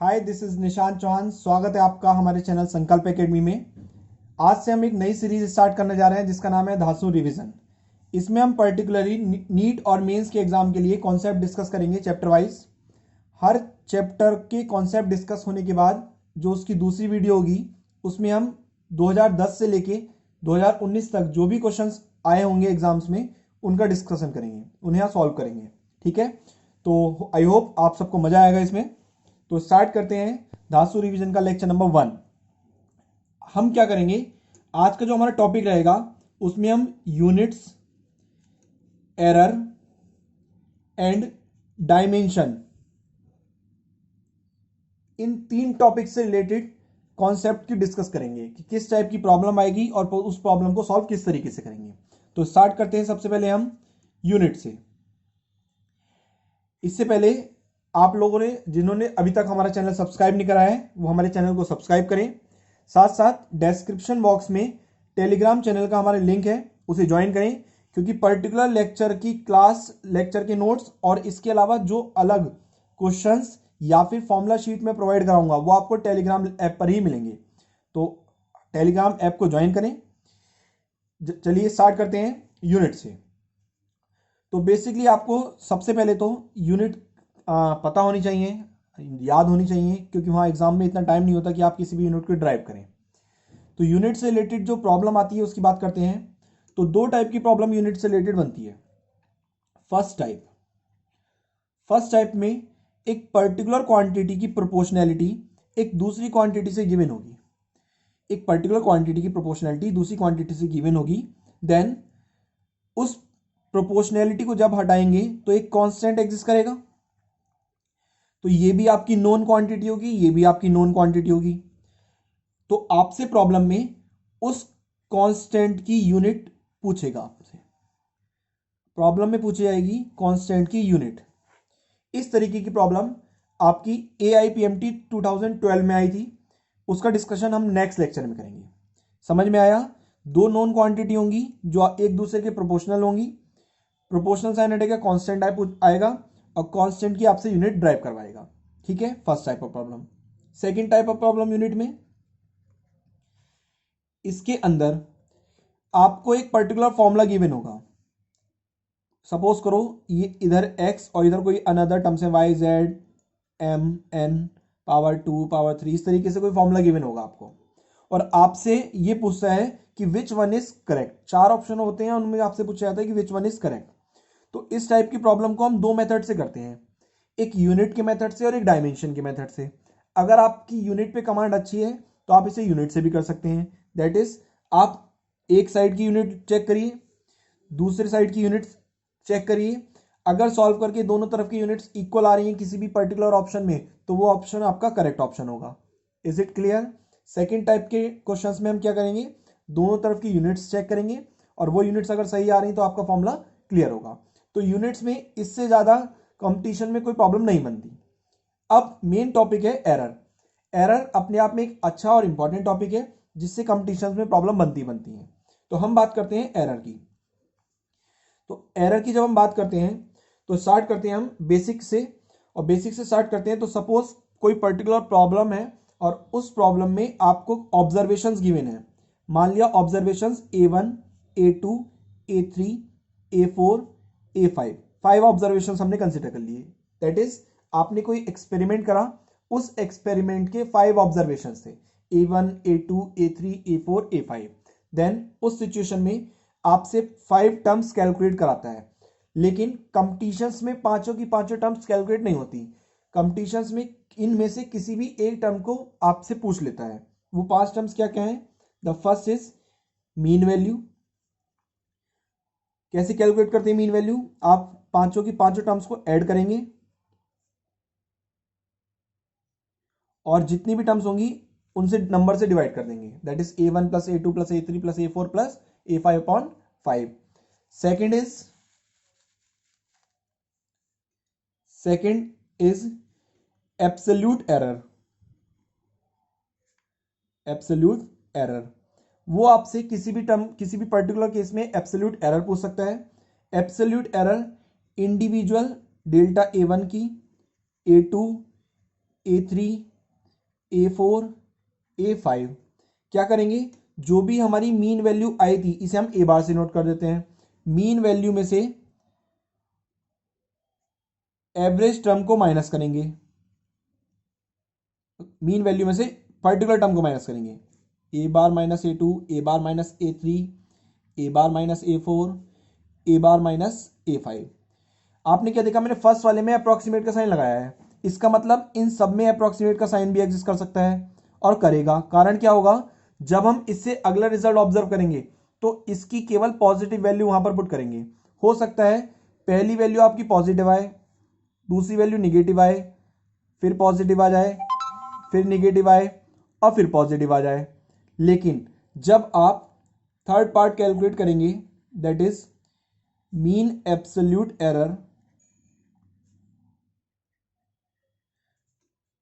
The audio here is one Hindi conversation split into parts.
Hi, this is Nishant Chauhan. स्वागत है आपका हमारे चैनल संकल्प एकेडमी में। आज से हम एक नई सीरीज स्टार्ट करने जा रहे हैं जिसका नाम है धांसू रिवीजन। इसमें हम पर्टिकुलरली नीट और मेंस के एग्जाम के लिए कॉन्सेप्ट डिस्कस करेंगे चैप्टर वाइज। हर चैप्टर के कॉन्सेप्ट डिस्कस होने के बाद जो उसकी दूसरी वीडियो होगी उसमें हम 2010 से लेके 2019 तक जो भी क्वेश्चंस आए होंगे एग्जाम्स में उनका डिस्कशन करेंगे, उन्हें यहाँ सॉल्व करेंगे। ठीक है, तो आई होप आप सबको मजा आएगा इसमें। तो स्टार्ट करते हैं धांसू रिवीजन का लेक्चर नंबर 1। हम क्या करेंगे, आज का जो हमारा टॉपिक रहेगा उसमें हम units, error and dimension, in 3 topic से रिलेटेड कॉन्सेप्ट की डिस्कस करेंगे कि किस टाइप की प्रॉब्लम आएगी और उस प्रॉब्लम को सॉल्व किस तरीके से करेंगे। तो स्टार्ट करते हैं सबसे पहले हम यूनिट से। इससे पहले आप लोगों ने जिन्होंने अभी तक हमारा चैनल सब्सक्राइब नहीं करा है वो हमारे चैनल को सब्सक्राइब करें। साथ साथ डिस्क्रिप्शन बॉक्स में टेलीग्राम चैनल का हमारा लिंक है, उसे ज्वाइन करें, क्योंकि पर्टिकुलर लेक्चर की क्लास, लेक्चर के नोट्स और इसके अलावा जो अलग क्वेश्चंस या फिर फॉर्मूला शीट में प्रोवाइड कराऊंगा वो आपको टेलीग्राम ऐप पर ही मिलेंगे। तो टेलीग्राम ऐप को ज्वाइन करें। चलिए स्टार्ट करते हैं यूनिट से। तो बेसिकली आपको सबसे पहले तो यूनिट पता होनी चाहिए, याद होनी चाहिए, क्योंकि वहाँ एग्जाम में इतना टाइम नहीं होता कि आप किसी भी यूनिट को ड्राइव करें। तो यूनिट से रिलेटेड जो प्रॉब्लम आती है उसकी बात करते हैं। तो 2 टाइप की प्रॉब्लम यूनिट से रिलेटेड बनती है। फर्स्ट टाइप में एक पर्टिकुलर क्वांटिटी की प्रोपोर्शनैलिटी एक दूसरी क्वांटिटी से गिवन होगी। एक पर्टिकुलर क्वांटिटी की प्रोपोर्शनैलिटी दूसरी क्वांटिटी से गिवन होगी। देन उस प्रोपोर्शनैलिटी को जब हटाएंगे तो एक कांस्टेंट एग्जिस्ट करेगा। तो ये भी आपकी नोन क्वांटिटी होगी, ये भी आपकी नोन क्वांटिटी होगी। तो आपसे प्रॉब्लम में उस कांस्टेंट की यूनिट पूछेगा, आपसे प्रॉब्लम में पूछी जाएगी कांस्टेंट की यूनिट। इस तरीके की प्रॉब्लम आपकी AIPMT 2012 में आई थी। उसका डिस्कशन हम नेक्स्ट लेक्चर में करेंगे। समझ में आया? 2 नोन क्वांटिटी होंगी जो एक दूसरे के प्रोपोर्शनल होंगी। प्रोपोर्शनल साइन हटेगा, कांस्टेंट टाइप आएगा और कांस्टेंट की आपसे यूनिट ड्राइव करवाएगा। ठीक है, first type of problem. Second type of problem unit में, इसके अंदर आपको एक पर्टिकुलर फॉर्मूला गिवन होगा। सपोज करो ये इधर x और इधर कोई अनदर टर्म्स है y z m n power 2 power 3, इस तरीके से कोई फॉर्मूला गिवन होगा आपको, और आपसे ये पूछता है कि which one is correct. 4 option होते हैं, उनमें आपसे पूछा जाता है कि विच वन इज करेक्ट। तो इस टाइप की प्रॉब्लम को हम 2 मेथड से करते हैं, एक यूनिट के मेथड से और एक डायमेंशन के मेथड से। अगर आपकी यूनिट पे कमांड अच्छी है तो आप इसे यूनिट से भी कर सकते हैं। दैट इज, आप एक साइड की यूनिट चेक करिए, दूसरे साइड की यूनिट चेक करिए। अगर सॉल्व करके दोनों तरफ की यूनिट्स इक्वल आ रही हैं किसी भी पर्टिकुलर ऑप्शन में तो वो ऑप्शन आपका करेक्ट ऑप्शन होगा। Is it clear? Second type के क्वेश्चंस में हम क्या करेंगे, दोनों तरफ की यूनिट्स चेक करेंगे और वो यूनिट्स अगर सही आ रही तो आपका फॉर्मूला क्लियर होगा। तो यूनिट्स में इससे ज्यादा कंपटीशन में कोई प्रॉब्लम नहीं बनती। अब मेन टॉपिक है एरर। एरर अपने आप में एक अच्छा और इंपॉर्टेंट टॉपिक है जिससे कंपटीशन में प्रॉब्लम बनती है। तो हम बात करते हैं एरर की। तो एरर की जब हम बात करते हैं तो स्टार्ट करते हैं हम बेसिक से, और बेसिक से स्टार्ट करते हैं। तो सपोज कोई पर्टिकुलर प्रॉब्लम है और उस प्रॉब्लम में आपको ऑब्जर्वेशंस गिवन है। मान लिया observations A1 A2 A3 A4 A5, 5 observations हमने कंसिडर कर लिए। दैट इज, आपने कोई एक्सपेरिमेंट करा, उस एक्सपेरिमेंट के 5 ऑब्जर्वेशंस थे, A1 A2 A3 A4 A5। Then उस सिचुएशन में आपसे 5 टर्म्स कैलकुलेट कराता है, लेकिन कंपटीशंस में पांचों की पांचों टर्म्स कैलकुलेट नहीं होती। कंपटीशंस में इनमें से किसी भी एक टर्म को आपसे पूछ लेता है। वो 5 टर्म्स क्या क्या है? The first is mean value. कैसे कैलकुलेट करते हैं मीन वैल्यू? आप पांचों की पांचों टर्म्स को ऐड करेंगे और जितनी भी टर्म्स होंगी उनसे नंबर से डिवाइड कर देंगे। That is A1 plus A2 plus A3 plus A4 plus A5 upon 5। Second is absolute error. Absolute error, वो आपसे किसी भी टर्म, किसी भी पर्टिकुलर केस में एब्सोल्यूट एरर पूछ सकता है। Absolute error individual delta A1 की, A2 A3, A4, A5 क्या करेंगे, जो भी हमारी मीन वैल्यू आई थी इसे हम ए बार से नोट कर देते हैं। मीन वैल्यू में से एवरेज टर्म को माइनस करेंगे, मीन वैल्यू में से पर्टिकुलर टर्म को माइनस करेंगे। ए बार माइनस A2, ए बार माइनस A3, ए बार माइनस A4, ए बार माइनस A5। आपने क्या देखा, मैंने फर्स्ट वाले में अप्रोक्सीमेट का साइन लगाया है, इसका मतलब इन सब में अप्रोक्सीमेट का साइन भी एग्जिस्ट कर सकता है और करेगा। कारण क्या होगा, जब हम इससे अगला रिजल्ट ऑब्जर्व करेंगे तो इसकी केवल पॉजिटिव वैल्यू वहां पर पुट करेंगे। हो सकता है पहली वैल्यू आपकी पॉजिटिव आए, दूसरी वैल्यू निगेटिव आए, फिर पॉजिटिव आ जाए, फिर निगेटिव आए और फिर पॉजिटिव आ जाए। लेकिन जब आप थर्ड पार्ट कैलकुलेट करेंगे, that is mean absolute error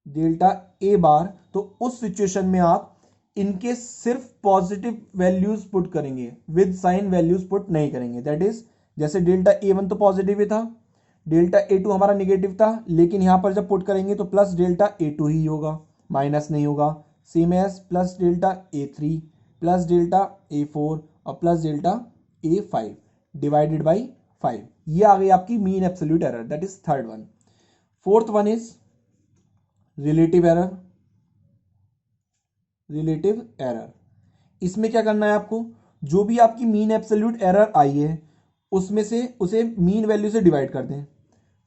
delta a bar, तो उस सिचुएशन में आप इनके सिर्फ पॉजिटिव वैल्यूज पुट करेंगे, विद साइन वैल्यूज पुट नहीं करेंगे। दैट इज जैसे डेल्टा A1 तो पॉजिटिव ही था, डेल्टा A2 हमारा निगेटिव था, लेकिन यहां पर जब पुट करेंगे तो प्लस डेल्टा A2 ही होगा, माइनस नहीं होगा। Same as plus delta A3 plus delta A4 और plus delta A5 divided by 5। ये आ गई आपकी mean absolute error, that is third one. Fourth one is relative error. Relative error, इसमें क्या करना है आपको, जो भी आपकी मीन एब्सोल्यूट एरर आई है उसमें से उसे मीन वैल्यू से डिवाइड कर दें,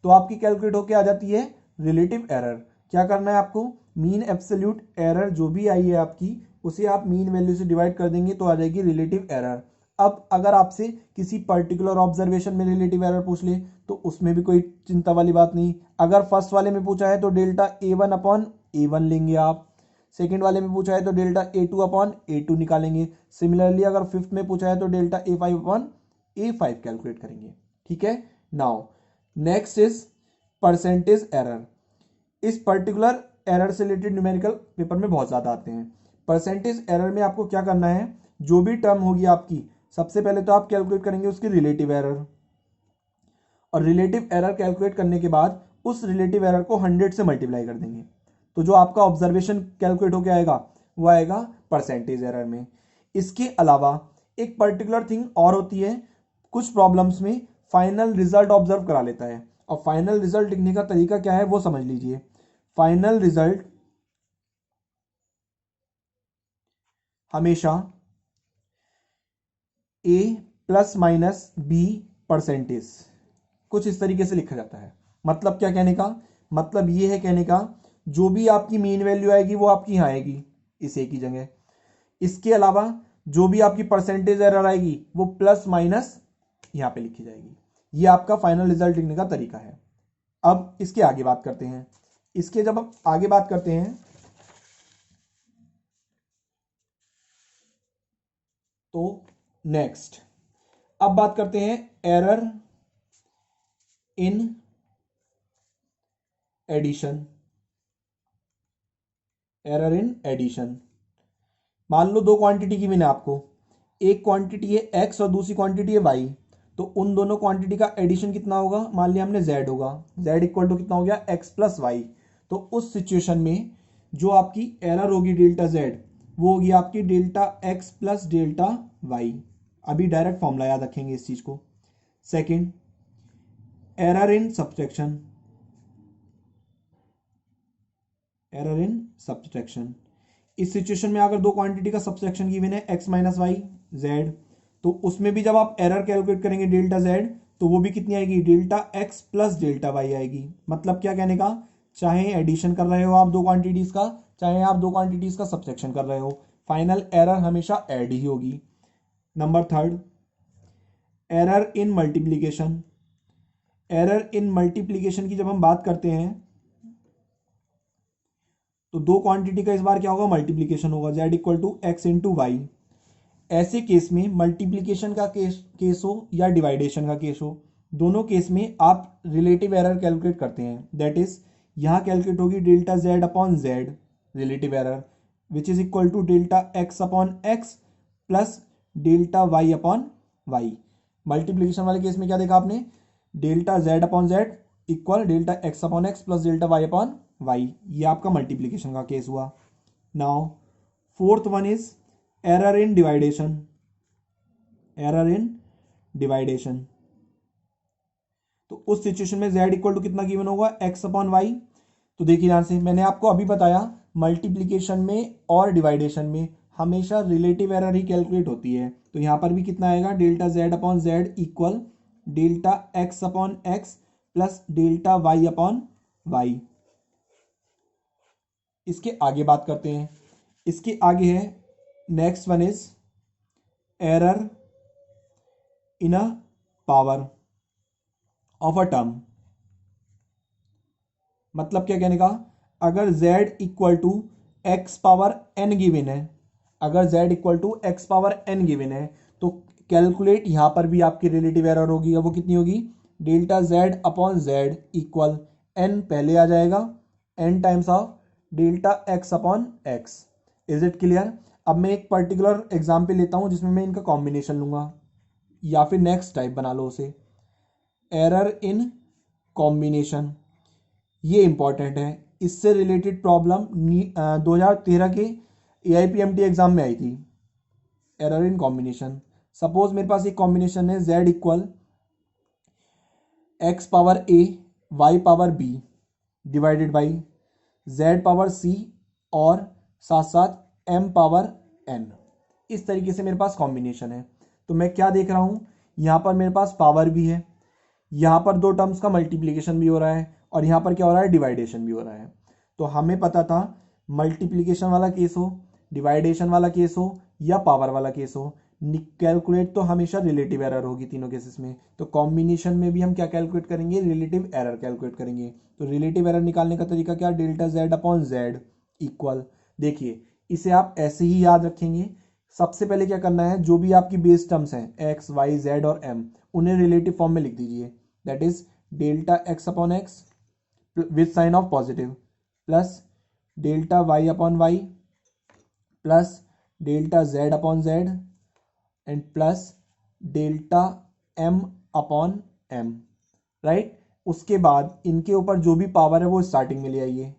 तो आपकी कैलकुलेट होके आ जाती है रिलेटिव एरर। क्या करना है आपको, मीन एब्सोल्यूट एरर जो भी आई है आपकी उसे आप मीन वैल्यू से डिवाइड कर देंगे तो आ जाएगी रिलेटिव एरर। अब अगर आपसे किसी पर्टिकुलर ऑब्जर्वेशन में रिलेटिव एरर पूछ ले तो उसमें भी कोई चिंता वाली बात नहीं। अगर फर्स्ट वाले में पूछा है तो डेल्टा A1 अपॉन A1 लेंगे आप, सेकेंड वाले में पूछा है तो डेल्टा A2 अपॉन A2 निकालेंगे। सिमिलरली अगर फिफ्थ में पूछा है तो delta A5 upon A5 calculate करेंगे। ठीक है, now next is percentage error. इस पर्टिकुलर एरर से रिलेटेड न्यूमेरिकल पेपर में बहुत ज्यादा आते हैं। परसेंटेज एरर में आपको क्या करना है, जो भी टर्म होगी आपकी, सबसे पहले तो आप कैलकुलेट करेंगे उसकी रिलेटिव एरर, और रिलेटिव एरर कैलकुलेट करने के बाद उस रिलेटिव एरर को 100 से मल्टीप्लाई कर देंगे, तो जो आपका ऑब्जर्वेशन कैलकुलेट होकर आएगा वो आएगा परसेंटेज एरर में। इसके अलावा एक पर्टिकुलर थिंग और होती है, कुछ प्रॉब्लम्स में फाइनल रिजल्ट ऑब्जर्व करा लेता है, और फाइनल रिजल्ट लिखने का तरीका क्या है वो समझ लीजिए। फाइनल रिजल्ट हमेशा A plus minus B percentage, कुछ इस तरीके से लिखा जाता है। मतलब क्या कहने का, मतलब ये है कहने का, जो भी आपकी मीन वैल्यू आएगी वो आपकी यहाँ आएगी इस A की जगह। इसके अलावा जो भी आपकी परसेंटेज एरर आएगी वो प्लस माइनस यहाँ पे लिखी जाएगी। ये आपका फाइनल रिजल्ट लिखने का तरीका है। अब इसके आगे बात करते हैं। इसके जब हम आगे बात करते हैं तो नेक्स्ट अब बात करते हैं error in addition. Error in addition, मान लो दो क्वांटिटी की मैंने आपको, एक क्वांटिटी है x और दूसरी क्वांटिटी है y, तो उन दोनों क्वांटिटी का एडिशन कितना होगा, मान लिया हमने z होगा, z इक्वल टू कितना हो गया x प्लस वाई। तो उस सिचुएशन में जो आपकी एरर होगी डेल्टा z वो होगी आपकी delta x plus delta y. अभी डायरेक्ट फॉर्मूला याद रखेंगे इस चीज को। Second, error in subtraction. Error in subtraction, इस सिचुएशन में अगर दो क्वांटिटी का सब्सट्रैक्शन गिवन है x माइनस वाई जेड, तो उसमें भी जब आप एरर कैलकुलेट करेंगे डेल्टा z तो वो भी कितनी आएगी, delta x plus delta y आएगी। मतलब क्या कहने का, चाहे एडिशन कर रहे हो आप दो क्वांटिटीज का, चाहे आप दो क्वांटिटीज का सब्सट्रैक्शन कर रहे हो, फाइनल एरर हमेशा ऐड ही होगी। Number third, error in multiplication. Error in multiplication की जब हम बात करते हैं तो दो क्वांटिटी का इस बार क्या होगा, मल्टीप्लीकेशन होगा, z equal to x into y. ऐसे केस में मल्टीप्लीकेशन का केस हो या डिवाइडेशन का केस हो, दोनों केस में आप रिलेटिव एरर कैलकुलेट करते हैं। दैट इज यहां कैलकुलेट होगी delta z upon z relative error, which is equal to delta x upon x plus delta y upon y. Multiplication वाले केस में क्या देखा आपने, delta z upon z equal delta x upon x plus delta y upon y, ये आपका मल्टीप्लीकेशन का केस हुआ। Now fourth one is error in division, error in division. तो उस सिचुएशन में z इक्वल टू कितना गिवन होगा, x अपॉन वाई। तो देखिए ध्यान से, मैंने आपको अभी बताया मल्टीप्लीकेशन में और डिवाइडेशन में हमेशा रिलेटिव एरर ही कैलकुलेट होती है। तो यहां पर भी कितना आएगा, delta z upon z equal delta x upon x plus delta y upon y. इसके आगे बात करते हैं, इसके आगे है next one is error in a power of a term. मतलब क्या कहने का, अगर z equal to x power n given है, अगर z equal to x power n given है, तो कैलकुलेट यहां पर भी आपकी रिलेटिव एरर होगी। वो कितनी होगी, delta z upon z equal n पहले आ जाएगा, n times of delta x upon x. Is it clear. अब मैं एक पर्टिकुलर एग्जाम्पल लेता हूं जिसमें मैं इनका कॉम्बिनेशन लूंगा, या फिर नेक्स्ट टाइप बना लो उसे, एरर इन कॉम्बिनेशन। ये इंपॉर्टेंट है, इससे रिलेटेड प्रॉब्लम 2013 के AIPMT एग्जाम में आई थी। एरर इन कॉम्बिनेशन, सपोज मेरे पास एक कॉम्बिनेशन है z equal x power a y power b divided by z power c और साथ साथ m पावर n। इस तरीके से मेरे पास कॉम्बिनेशन है। तो मैं क्या देख रहा हूं, यहां पर मेरे पास पावर भी है, यहां पर दो टर्म्स का मल्टीप्लीकेशन भी हो रहा है, और यहां पर क्या हो रहा है, डिवाइडेशन भी हो रहा है। तो हमें पता था मल्टीप्लीकेशन वाला केस हो, डिवाइडेशन वाला केस हो या पावर वाला केस हो, कैलकुलेट तो हमेशा रिलेटिव एरर होगी तीनों केसेस में। तो कॉम्बिनेशन में भी हम क्या कैलकुलेट करेंगे, रिलेटिव एरर कैलकुलेट करेंगे। तो रिलेटिव एरर निकालने का तरीका क्या, delta z upon z equal, देखिए इसे आप ऐसे ही याद रखेंगे। सबसे पहले क्या करना है, जो भी आपकी बेस टर्म्स हैं x y z और m, उन्हें रिलेटिव फॉर्म में लिख दीजिए। That is delta x upon x with sign of positive plus delta y upon y plus delta z upon z and plus delta m upon m, right. उसके बाद इनके ऊपर जो भी पावर है वो स्टार्टिंग में ले आइए,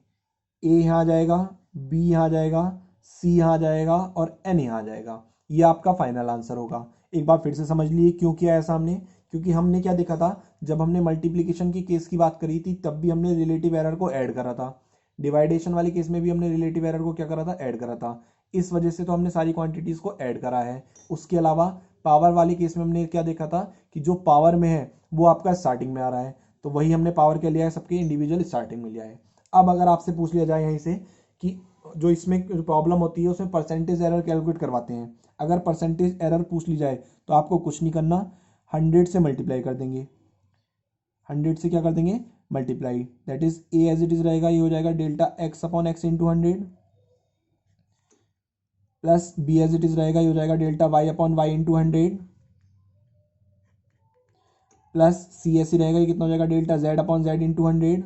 a यहाँ आ जाएगा, b यहाँ आ जाएगा, c यहाँ आ जाएगा और n यहाँ आ जाएगा। ये आपका फाइनल आंसर होगा। एक बार फिर से समझ लिए क्यों किया ऐसा हमने, क्योंकि हमने क्या देखा था, जब हमने मल्टीप्लिकेशन की केस की बात करी थी तब भी हमने रिलेटिव एरर को ऐड करा था, डिवाइडेशन वाले केस में भी हमने रिलेटिव एरर को क्या करा था, ऐड करा था। इस वजह से तो हमने सारी क्वांटिटीज को ऐड करा है। उसके अलावा पावर वाले केस में हमने क्या देखा था कि जो पावर में है वो आपका स्टार्टिंग में आ रहा है, तो वही हमने पावर क्या लिया है, सबके इंडिविजुअल स्टार्टिंग में लिया है। अब अगर आपसे पूछ लिया जाए यहीं से कि जो इसमें प्रॉब्लम होती है उसमें परसेंटेज एरर कैलकुलेट करवाते हैं, अगर परसेंटेज एरर पूछ ली जाए तो आपको कुछ नहीं करना, 100 से मल्टीप्लाई कर देंगे, 100 से क्या कर देंगे, multiply. That is a as it is रहेगा, ये हो जाएगा delta x upon x into 100 plus b as it is रहेगा, ये हो जाएगा delta y upon y into 100 plus c as ही रहेगा, ये कितना हो जाएगा, delta z upon z into 100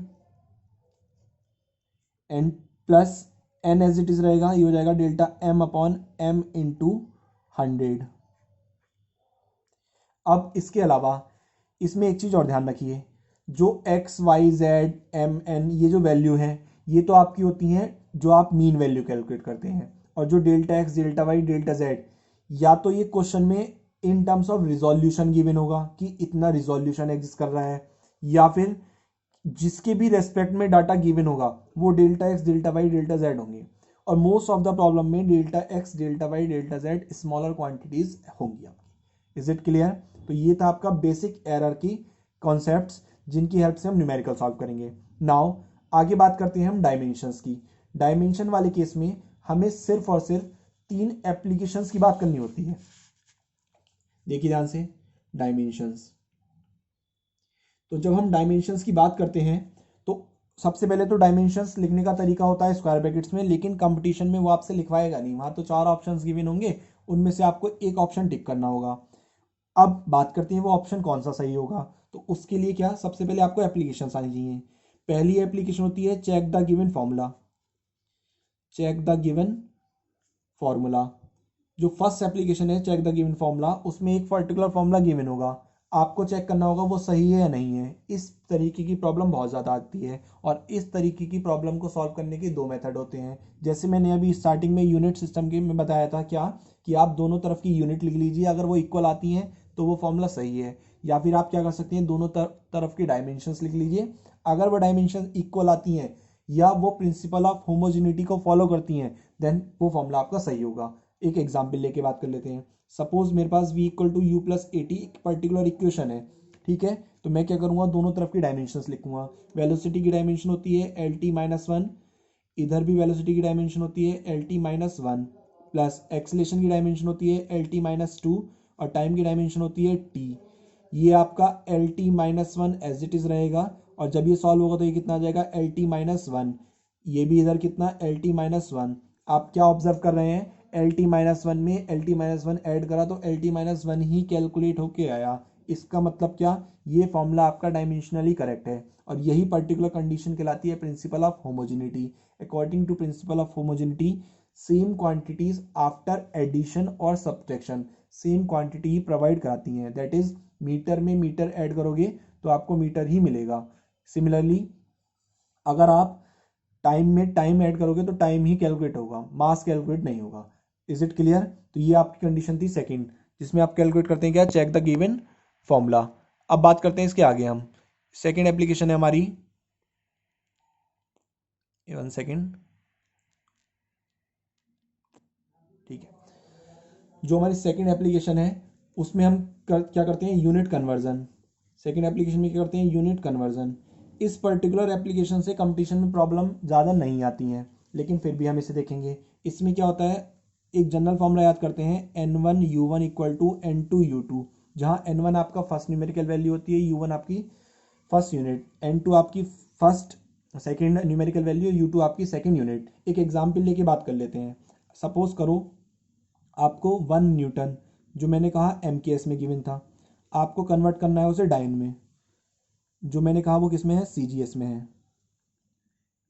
and plus n as it is रहेगा, ये हो जाएगा delta m upon m into 100। अब इसके अलावा इसमें एक चीज़ और ध्यान रखिए, जो x y z m n ये जो वैल्यू है ये तो आपकी होती हैं जो आप मीन वैल्यू कैलकुलेट करते हैं, और जो delta x delta y delta z, या तो ये क्वेश्चन में in terms of resolution given होगा कि इतना रिजोल्यूशन एग्जिस्ट कर रहा है, या फिर जिसके भी रेस्पेक्ट में डाटा गिवन होगा वो delta x delta y delta z होंगे, और मोस्ट ऑफ द प्रॉब्लम में delta x delta y delta z smaller quantities होंगी आपकी। Is it clear. तो ये था आपका बेसिक एरर की कॉन्सेप्ट्स जिनकी हेल्प से हम न्यूमेरिकल सॉल्व करेंगे। नाउ आगे बात करते हैं हम डायमेंशंस की। डायमेंशन वाले केस में हमें सिर्फ और सिर्फ 3 एप्लीकेशंस की बात करनी होती है। देखिए ध्यान से, डायमेंशंस, तो जब हम डायमेंशंस की बात करते हैं तो सबसे पहले तो डायमेंशंस लिखने का तरीका होता है स्क्वायर ब्रैकेट्स में, लेकिन कंपटीशन में वो आपसे लिखवाएगा नहीं, वहां तो 4 ऑप्शंस गिवन होंगे, उनमें से आपको एक ऑप्शन टिक करना होगा। अब बात करते हैं वो ऑप्शन कौन सा सही होगा, तो उसके लिए क्या, सबसे पहले आपको एप्लीकेशंस आनी चाहिए। पहली एप्लीकेशन होती है check the given formula, check the given formula. जो फर्स्ट एप्लीकेशन है चेक द गिवन फॉर्मूला, उसमें एक पर्टिकुलर फॉर्मूला गिवन होगा, आपको चेक करना होगा वो सही है या नहीं है। इस तरीके की प्रॉब्लम बहुत ज़्यादा आती है, और इस तरीके की प्रॉब्लम को सॉल्व करने के दो मेथड होते हैं। जैसे मैंने अभी स्टार्टिंग में यूनिट सिस्टम के में बताया था क्या, कि आप दोनों तरफ की यूनिट लिख लीजिए, अगर वो इक्वल आती हैं तो वो फॉर्मूला सही है। या फिर आप क्या कर सकते हैं, दोनों तरफ की डायमेंशंस लिख लीजिए, अगर वो डायमेंशन इक्वल आती हैं या वो प्रिंसिपल ऑफ होमोजेनिटी को फॉलो करती हैं, देन वो फॉर्मूला आपका सही होगा। एक एग्जाम्पल लेके बात कर लेते हैं। सपोज मेरे पास v equal to u plus a t एक पर्टिकुलर इक्वेशन है, ठीक है। तो मैं क्या करूँगा, दोनों तरफ की डायमेंशंस लिखूंगा। वेलोसिटी की डायमेंशन होती है एल टी माइनस वन, इधर भी वेलोसिटी की डायमेंशन होती है L T minus one, plus acceleration की डायमेंशन होती है एल टी माइनस टू, और टाइम की डायमेंशन होती है टी। ये आपका L T minus one as it is रहेगा, और जब ये सॉल्व होगा तो ये कितना आ जाएगा एल टी माइनस वन। ये भी इधर कितना एल टी माइनस वन। आप क्या ऑब्जर्व कर रहे हैं, एल टी माइनस वन में L T minus one add करा तो एल टी माइनस वन ही कैलकुलेट होके आया। इसका मतलब क्या, ये फॉर्मूला आपका डायमेंशनली करेक्ट है, और यही पर्टिकुलर कंडीशन कहलाती है principle of homogeneity. According to principle of homogeneity, same quantities after addition और सब्ट्रैक्शन सेम क्वांटिटी ही प्रोवाइड कराती हैं। दैट इज मीटर में मीटर ऐड करोगे तो आपको मीटर ही मिलेगा। सिमिलरली अगर आप टाइम में टाइम ऐड करोगे तो टाइम ही कैलकुलेट होगा, मास कैलकुलेट नहीं होगा। Is it clear. तो ये आपकी कंडीशन थी सेकंड, जिसमें आप कैलकुलेट करते हैं क्या, चेक द गिवन फॉर्मूला। अब बात करते हैं इसके आगे हम। सेकंड एप्लीकेशन है हमारी, 1 सेकंड, ठीक है। जो हमारी सेकंड एप्लीकेशन है उसमें हम क्या करते हैं, यूनिट कन्वर्जन। सेकंड एप्लीकेशन में क्या करते हैं, यूनिट कन्वर्जन। इस पर्टिकुलर एप्लीकेशन से कंपटीशन में प्रॉब्लम ज़्यादा नहीं आती हैं, लेकिन फिर भी हम इसे देखेंगे। इसमें क्या होता है, एक जनरल फॉर्मूला याद करते हैं, n one u one equal to n two u two, जहाँ एन वन आपका फर्स्ट न्यूमेरिकल वैल्यू होती है, यू वन आपकी फर्स्ट यूनिट, एन टू आपकी first second numerical value, u two आपकी सेकेंड यूनिट। एक एग्जाम्पल लेके बात कर लेते हैं। सपोज करो आपको 1 न्यूटन, जो मैंने कहा एम के एस में गिवन था, आपको कन्वर्ट करना है उसे डाइन में, जो मैंने कहा वो किस में है, सी जी एस में है,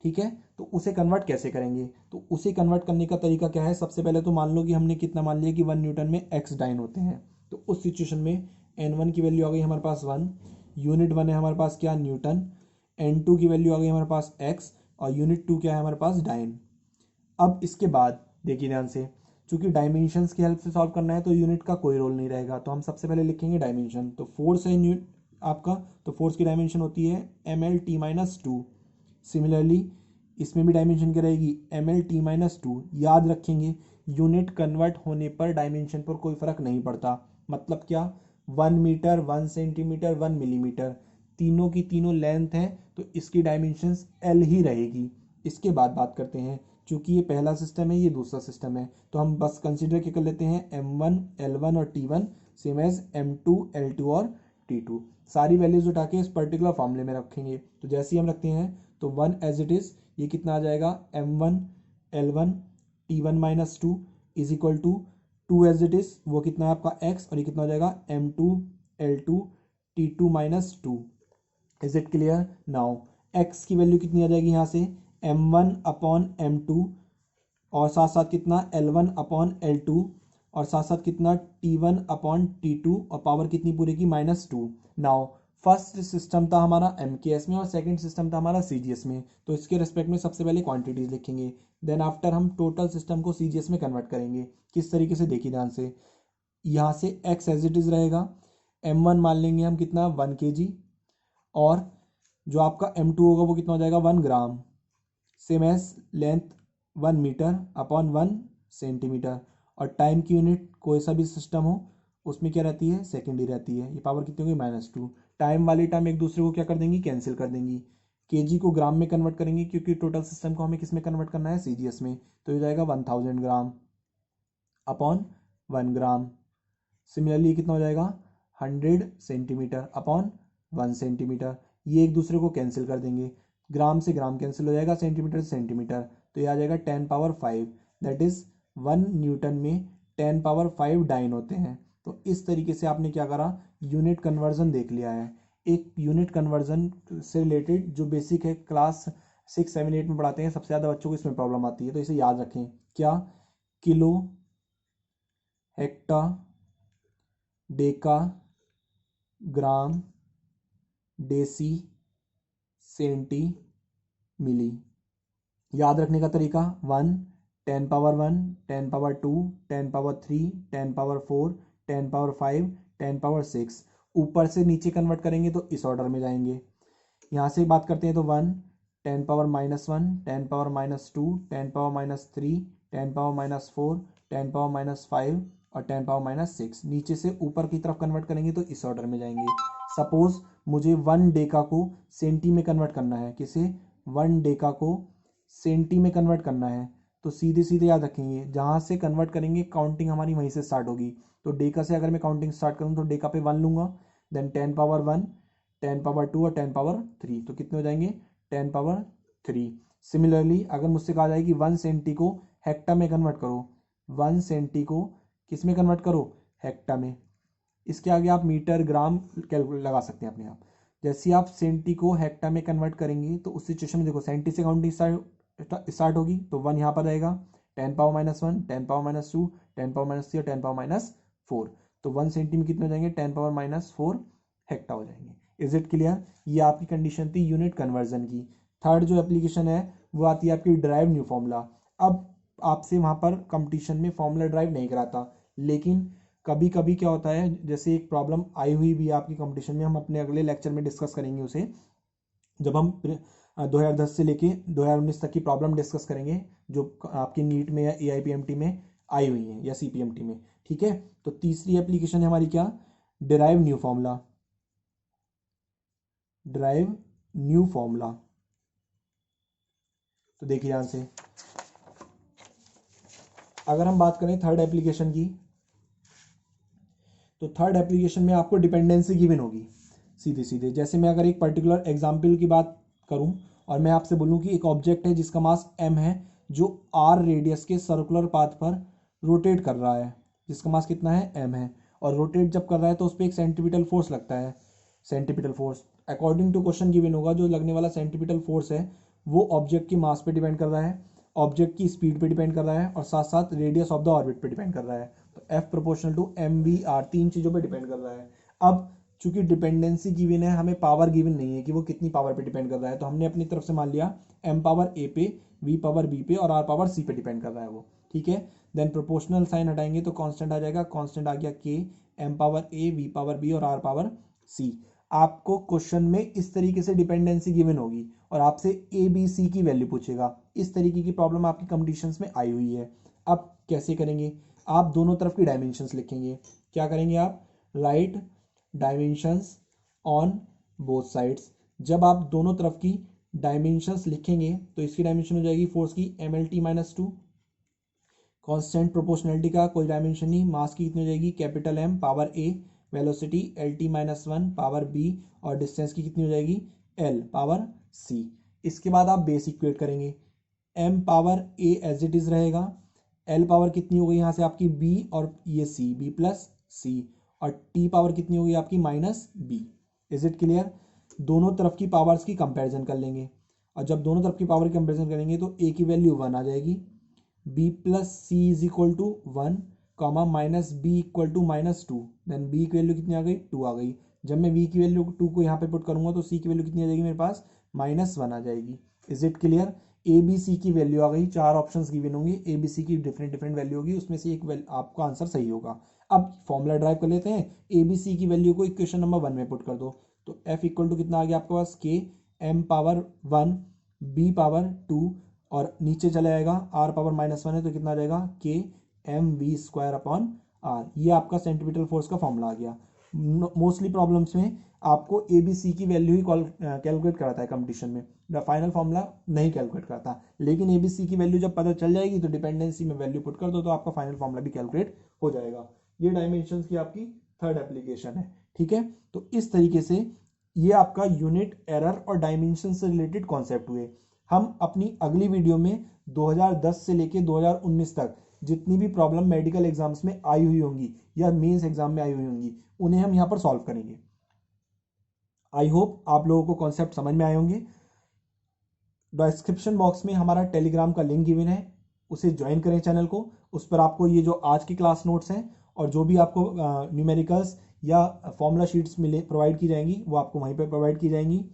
ठीक है। तो उसे कन्वर्ट कैसे करेंगे, तो उसे कन्वर्ट करने का तरीका क्या है, सबसे पहले तो मान लो कि हमने कितना मान लिया कि 1 न्यूटन में एक्स डाइन होते हैं। तो उस सिचुएशन में एन वन की वैल्यू आ गई हमारे पास 1, यूनिट 1 है हमारे पास क्या, न्यूटन, एन टू की वैल्यू आ गई हमारे पास एक्स, और यूनिट 2 क्या है हमारे पास, डाइन। अब इसके बाद देखिए ध्यान से, चूंकि डायमेंशंस की हेल्प से सॉल्व करना है तो यूनिट का कोई रोल नहीं रहेगा, तो हम सबसे पहले लिखेंगे डायमेंशन। तो फोर्स है यूनिट आपका, तो फोर्स की डायमेंशन होती है M L T minus two. Similarly इसमें भी डायमेंशन क्या रहेगी, M L T minus two. याद रखेंगे यूनिट कन्वर्ट होने पर डायमेंशन पर कोई फर्क नहीं पड़ता। मतलब क्या, 1 मीटर, 1 सेंटीमीटर, 1 मिलीमीटर, तीनों की तीनों लेंथ है, तो इसकी डायमेंशंस एल ही रहेगी। इसके बाद बात करते हैं, चूंकि ये पहला सिस्टम है, ये दूसरा सिस्टम है, तो हम बस कंसिडर क्या कर लेते हैं, एम वन एल वन और T one same as M two L two और टी टू। सारी वैल्यूज उठा के इस पर्टिकुलर फॉर्मूले में रखेंगे। तो जैसे ही हम रखते हैं तो वन एज इट इज, ये कितना आ जाएगा, M one L one T one minus two is equal to two as it is, वो कितना है आपका एक्स, और ये कितना हो जाएगा M two L two T two minus two. Is it clear. Now x की वैल्यू कितनी आ जाएगी यहाँ से, M one upon M two, और साथ साथ कितना L one upon L two, और साथ साथ कितना T one upon T two, और पावर कितनी पूरे की, minus two. Now first system था हमारा एम के एस में, और सेकंड सिस्टम था हमारा सी जी एस में। तो इसके रिस्पेक्ट में सबसे पहले क्वांटिटीज लिखेंगे, देन आफ्टर हम टोटल सिस्टम को सी जी एस में कन्वर्ट करेंगे। किस तरीके से, देखिए ध्यान से, यहाँ से एक्स एज इट इज रहेगा, एम वन मान लेंगे हम कितना, 1 kg, और जो आपका एम टू होगा वो कितना हो जाएगा, 1 gram, same as length 1 metre upon 1 centimetre, और टाइम की यूनिट कोई सा भी सिस्टम हो उसमें क्या रहती है, सेकेंड ही रहती है। ये पावर कितनी होगी, माइनस टू। टाइम वाली टाइम एक दूसरे को क्या कर देंगी, कैंसिल कर देंगी। केजी को ग्राम में कन्वर्ट करेंगे, क्योंकि टोटल सिस्टम को हमें किस में कन्वर्ट करना है, सीजीएस में। तो ये जाएगा 1000 ग्राम अपॉन 1 ग्राम। सिमिलरली कितना हो जाएगा, 100 सेंटीमीटर अपॉन 1 सेंटीमीटर। ये एक दूसरे को कैंसिल कर देंगे, ग्राम से ग्राम कैंसिल हो जाएगा, सेंटीमीटर से सेंटीमीटर, तो ये आ जाएगा 10 पावर 5। दैट इज 1 न्यूटन में 10 पावर 5 डाइन होते हैं। तो इस तरीके से आपने क्या करा, यूनिट कन्वर्जन देख लिया है। एक यूनिट कन्वर्जन से रिलेटेड जो बेसिक है, क्लास 6, 7, 8 में पढ़ाते हैं, सबसे ज़्यादा बच्चों को इसमें प्रॉब्लम आती है, तो इसे याद रखें। क्या, किलो, हेक्टा, डेका, ग्राम, डेसी, सेंटी, मिली। याद रखने का तरीका 1, 10 power 1, 10 power 2, 10 power 3, 10 power 4, 10 power 5, 10 power 6। ऊपर से नीचे कन्वर्ट करेंगे तो इस ऑर्डर में जाएंगे। यहाँ से बात करते हैं तो 1, 10 power -1, 10 power -2, 10 power -3, 10 power -4, 10 power -5 और 10 पावर -6। नीचे से ऊपर की तरफ कन्वर्ट करेंगे तो इस ऑर्डर में जाएंगे। सपोज मुझे 1 डेका को सेंटी में कन्वर्ट करना है। किसे? 1 डेका को सेंटी में कन्वर्ट करना है। तो सीधे सीधे याद रखेंगे, जहाँ से कन्वर्ट करेंगे काउंटिंग हमारी वहीं से स्टार्ट होगी। तो डेका से अगर मैं काउंटिंग स्टार्ट करूँ तो डेका पे 1 लूँगा, देन 10 पावर 1, 10 पावर 2 और 10 पावर 3। तो कितने हो जाएंगे? 10 पावर 3। सिमिलरली अगर मुझसे कहा जाए कि 1 सेंटी को हेक्टा में कन्वर्ट करो, 1 सेंटी को किस में कन्वर्ट करो? हेक्टा में। इसके आगे आप मीटर, ग्राम कैलकुलेट लगा सकते हैं अपने आप। जैसे आप सेंटी को हेक्टा में कन्वर्ट करेंगे तो उस सिचुएशन में देखो, सेंटी से काउंटिंग स्टार्ट होगी तो 1 यहाँ पर रहेगा, 10 पावर -1, 10 पावर -2, 10 पावर -3 और 10 पावर -4। तो 1 सेंटी में कितने हो जाएंगे? 10 पावर -4 हेक्टा हो जाएंगे। Is it clear? ये आपकी कंडीशन थी यूनिट कन्वर्जन की। थर्ड जो एप्लीकेशन है वो आती है आपकी ड्राइव न्यू फॉर्मूला। अब आपसे वहाँ पर कंपटीशन में फॉर्मूला ड्राइव नहीं कराता, लेकिन कभी कभी क्या होता है, जैसे एक प्रॉब्लम आई हुई भी है आपकी कंपटीशन में, हम अपने अगले लेक्चर में डिस्कस करेंगे उसे, जब हम 2010 से लेके 2019 तक की प्रॉब्लम डिस्कस करेंगे जो आपकी नीट में या AIPMT में आई हुई है या CPMT में। ठीक है, तो तीसरी एप्लीकेशन है हमारी क्या? Derive new formula. Drive new formula. तो देखिए यहां से अगर हम बात करें थर्ड एप्लीकेशन की, तो थर्ड एप्लीकेशन में आपको डिपेंडेंसी गिवन होगी सीधे सीधे। जैसे मैं अगर एक पर्टिकुलर एग्जाम्पल की बात करूं और मैं आपसे बोलूं कि एक ऑब्जेक्ट है जिसका मास m है, जो r रेडियस के सर्कुलर पाथ पर रोटेट कर रहा है, जिसका मास कितना है? m है, और रोटेट जब कर रहा है तो उस पर एक सेंटीपिटल फोर्स लगता है। Centripetal force according to question given होगा, जो लगने वाला सेंटीपिटल फोर्स है वो ऑब्जेक्ट की मास पे डिपेंड कर रहा है, ऑब्जेक्ट की स्पीड पे डिपेंड कर रहा है और साथ साथ रेडियस ऑफ द ऑर्बिट पे डिपेंड कर रहा है। तो F प्रोपोर्शनल टू MVR, तीन चीज़ों पे डिपेंड कर रहा है। अब चूंकि डिपेंडेंसी गिवन है, हमें पावर गिवन नहीं है कि वो कितनी पावर पे डिपेंड कर रहा है, तो हमने अपनी तरफ से मान लिया M पावर A पे, V पावर B पे और R पावर C पे डिपेंड कर रहा है वो। ठीक है, देन प्रोपोर्शनल साइन हटाएंगे तो कांस्टेंट आ जाएगा, कांस्टेंट आ गया K, M power A, V power B और R पावर C। आपको क्वेश्चन में इस तरीके से डिपेंडेंसी गिवन होगी और आपसे ABC की वैल्यू पूछेगा। इस तरीके की प्रॉब्लम आपकी कंडीशंस में आई हुई है। अब कैसे करेंगे? आप दोनों तरफ की डायमेंशंस लिखेंगे। क्या करेंगे आप? Right dimensions on both sides. जब आप दोनों तरफ की डायमेंशंस लिखेंगे तो इसकी डायमेंशन हो जाएगी फोर्स की MLT-2। कांस्टेंट प्रोपोर्शनलिटी का कोई डायमेंशन नहीं, मास की कितनी हो जाएगी? Capital M power A, velocity LT-1 power B और डिस्टेंस की कितनी हो जाएगी? L power C। इसके बाद आप बेस इक्वेट करेंगे। M power A as it is रहेगा, L पावर कितनी हो गई यहाँ से आपकी B और ये C, B प्लस C, और T पावर कितनी होगी आपकी? -B। Is it clear? दोनों तरफ की पावर्स की कंपैरिजन कर लेंगे और जब दोनों तरफ की पावर की कंपैरिजन करेंगे तो A की वैल्यू 1 आ जाएगी, B plus C is equal to 1, comma minus B equal to -2, then B की वैल्यू कितनी आ गई? 2 आ गई। जब मैं V की वैल्यू 2 को यहाँ पे पुट करूंगा तो C की वैल्यू कितनी आ जाएगी मेरे पास? -1 आ जाएगी। Is it clear? ABC की वैल्यू आ गई, 4 ऑप्शंस गिवन होंगे, ABC की डिफरेंट डिफरेंट वैल्यू होगी, उसमें से एक आपका आंसर सही होगा। अब फॉर्मूला ड्राइव कर लेते हैं। ABC की वैल्यू को इक्वेशन नंबर 1 में पुट कर दो, तो F इक्वल टू कितना आ गया आपके पास? K, M power 1, B power 2 और नीचे चला जाएगा R पावर -1 है तो कितना आ जाएगा? K mv² upon R। ये आपका सेंटीमीटर फोर्स का फॉर्मूला आ गया। मोस्टली प्रॉब्लम्स में आपको ABC की वैल्यू ही कैलकुलेट कराता है कंपटीशन में, फाइनल फॉर्मूला नहीं कैलकुलेट करता, लेकिन ABC की वैल्यू जब पता चल जाएगी तो डिपेंडेंसी में वैल्यू पुट कर दो तो आपका फाइनल फॉर्मूला भी कैलकुलेट हो जाएगा। ये डायमेंशंस की आपकी थर्ड एप्लीकेशन है। ठीक है, तो इस तरीके से ये आपका यूनिट, एरर और डायमेंशन से रिलेटेड कॉन्सेप्ट हुए। हम अपनी अगली वीडियो में 2010 से लेके 2019 तक जितनी भी प्रॉब्लम मेडिकल एग्जाम्स में आई हुई होंगी या मेंस एग्जाम में आई हुई होंगी उन्हें हम यहाँ पर सॉल्व करेंगे। आई होप आप लोगों को कॉन्सेप्ट समझ में आए होंगे। डिस्क्रिप्शन बॉक्स में हमारा टेलीग्राम का लिंक गिवन है, उसे ज्वाइन करें चैनल को। उस पर आपको ये जो आज की क्लास नोट्स हैं और जो भी आपको न्यूमेरिकल्स या फॉर्मूला शीट्स मिले प्रोवाइड की जाएंगी, वो आपको वहीं पर प्रोवाइड की जाएंगी।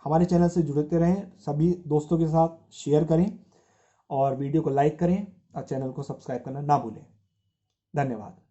हमारे चैनल से जुड़ते रहें, सभी दोस्तों के साथ शेयर करें और वीडियो को लाइक करें और चैनल को सब्सक्राइब करना ना भूलें। धन्यवाद।